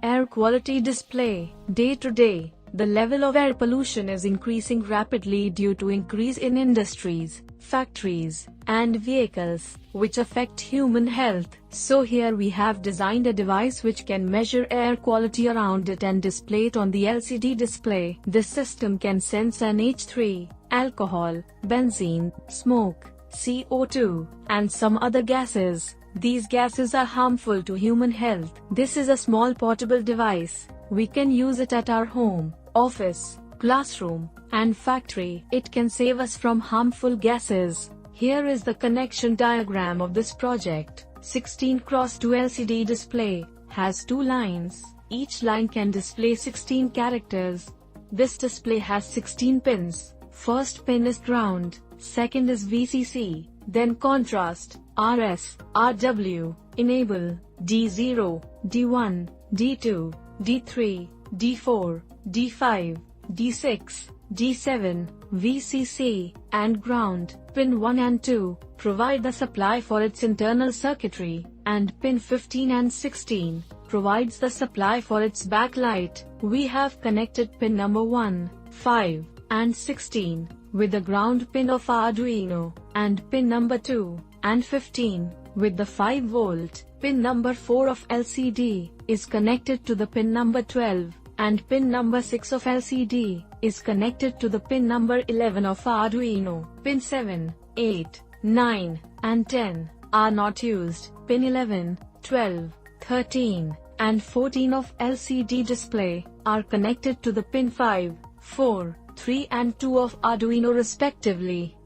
Air quality display. Day to day, the level of air pollution is increasing rapidly due to increase in industries, factories, and vehicles, which affect human health. So here we have designed a device which can measure air quality around it and display it on the LCD display. This system can sense NH3, alcohol, benzene, smoke, CO2, and some other gases. These gases are harmful to human health. This is a small portable device. We can use it at our home, office, classroom, and factory. It can save us from harmful gases. Here is the connection diagram of this project. 16x2 LCD display has 2 lines. Each line can display 16 characters. This display has 16 pins. First pin is ground, second is VCC, then contrast, RS, RW, enable, D0, D1, D2, D3, D4, D5, D6, D7, VCC, and ground. Pin 1 and 2 provide the supply for its internal circuitry, and pin 15 and 16 provides the supply for its backlight. We have connected pin number 1, 5, and 16 with the ground pin of Arduino, and pin number 2 and 15 with the 5V. Pin number 4 of LCD is connected to the pin number 12, and pin number 6 of LCD is connected to the pin number 11 of Arduino. Pin 7, 8, 9, and 10 are not used. Pin 11, 12, 13, and 14 of LCD display are connected to the pin 5, 4, 3 and 2 of Arduino respectively.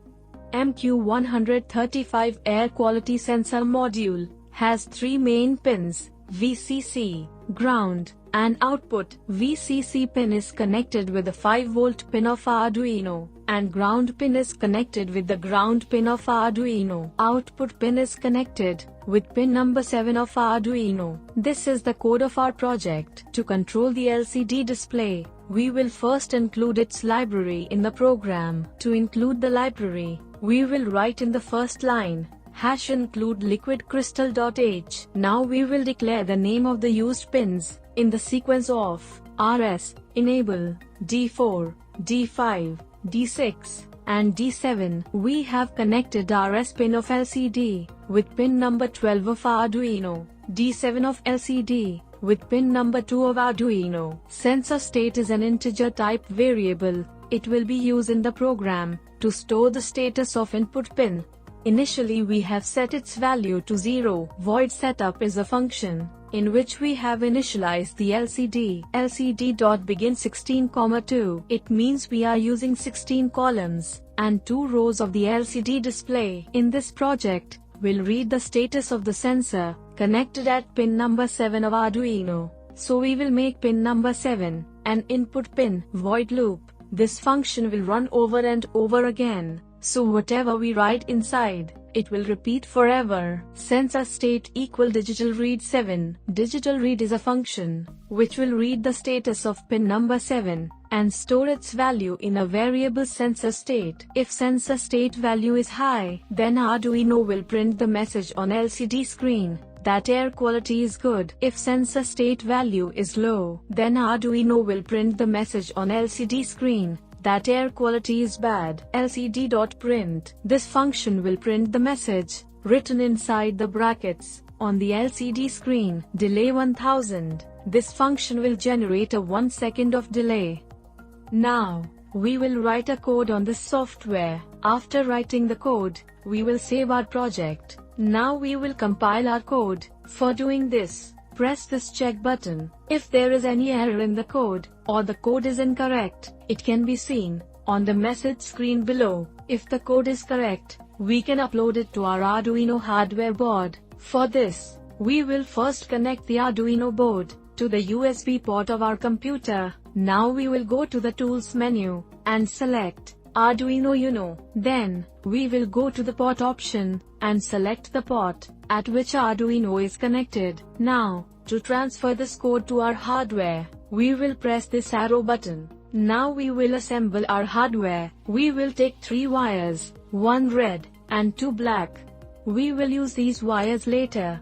MQ135 air quality sensor module has 3 main pins: VCC, ground, and output. VCC pin is connected with the 5V pin of Arduino, and ground pin is connected with the ground pin of Arduino. Output pin is connected with pin number 7 of Arduino. This is the code of our project. To control the LCD display, we will first include its library in the program. To include the library, we will write in the first line, #include liquid crystal.h. Now we will declare the name of the used pins in the sequence of RS, enable, D4, D5, D6, and D7. We have connected RS pin of LCD with pin number 12 of Arduino, D7 of LCD with pin number 2 of Arduino. Sensor state is an integer type variable. It will be used in the program to store the status of input pin. Initially we have set its value to 0. Void setup is a function in which we have initialized the LCD. LCD.begin 16,2. It means we are using 16 columns and 2 rows of the LCD display. In this project, we'll read the status of the sensor connected at pin number 7 of Arduino. So we will make pin number 7 an input pin. Void loop. This function will run over and over again. So whatever we write inside, it will repeat forever. Sensor state equal digital read 7. Digital read is a function which will read the status of pin number 7 and store its value in a variable sensor state. If sensor state value is high, then Arduino will print the message on LCD screen that air quality is good. If sensor state value is low, then Arduino will print the message on LCD screen that air quality is bad. LCD.print. This function will print the message written inside the brackets on the LCD screen. Delay 1000. This function will generate a 1 second of delay. Now, we will write a code on this software. After writing the code, we will save our project. Now we will compile our code. For doing this, press this check button. If there is any error in the code, or the code is incorrect, it can be seen on the message screen below. If the code is correct, we can upload it to our Arduino hardware board. For this, we will first connect the Arduino board to the USB port of our computer. Now we will go to the Tools menu and select Arduino Uno. Then, we will go to the port option and select the port at which Arduino is connected. Now, to transfer this code to our hardware, we will press this arrow button. Now we will assemble our hardware. We will take 3 wires, 1 red, and 2 black. We will use these wires later.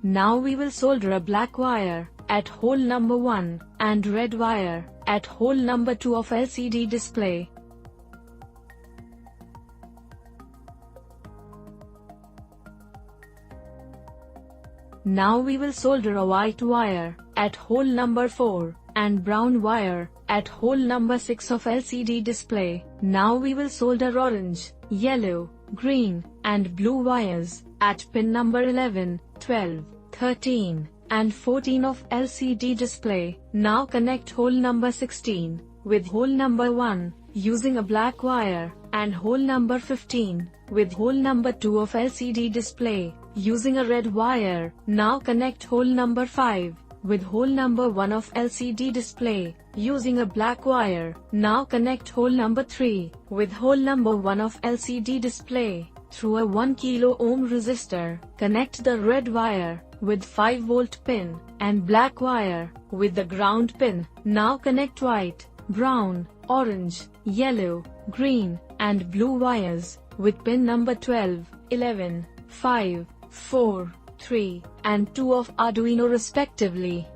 Now we will solder a black wire at hole number 1 and red wire at hole number 2 of LCD display. Now we will solder a white wire at hole number 4 and brown wire at hole number 6 of LCD display. Now we will solder orange, yellow, green, and blue wires at pin number 11, 12, 13, and 14 of LCD display. Now connect hole number 16 with hole number 1 using a black wire, and hole number 15 with hole number 2 of LCD display using a red wire. Now connect hole number 5 with hole number 1 of LCD display using a black wire. Now connect hole number 3 with hole number 1 of LCD display through a 1 kilo ohm resistor. Connect the red wire with 5 volt pin and black wire with the ground pin. Now connect white, brown, orange, yellow, green, and blue wires with pin number 12, 11, 5, 4, 3, and 2 of Arduino respectively.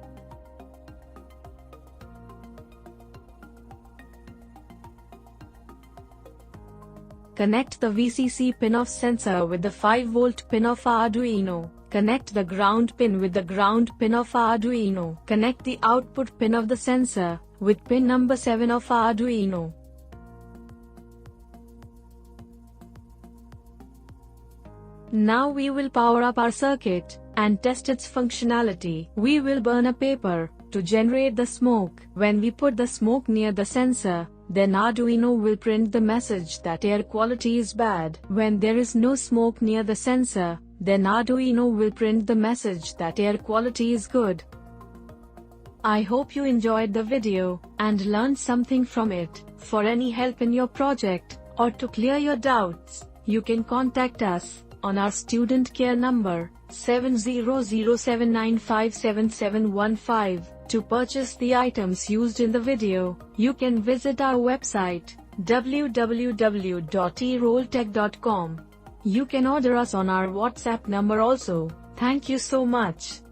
Connect the VCC pin of sensor with the 5 volt pin of Arduino. Connect the ground pin with the ground pin of Arduino. Connect the output pin of the sensor with pin number 7 of Arduino. Now we will power up our circuit and test its functionality. We will burn a paper to generate the smoke. When we put the smoke near the sensor, then Arduino will print the message that air quality is bad. When there is no smoke near the sensor, then Arduino will print the message that air quality is good. I hope you enjoyed the video and learned something from it. For any help in your project or to clear your doubts, you can contact us on our student care number 7007957715. To purchase the items used in the video, you can visit our website www.erolltech.com. You can order us on our WhatsApp number also. Thank you so much.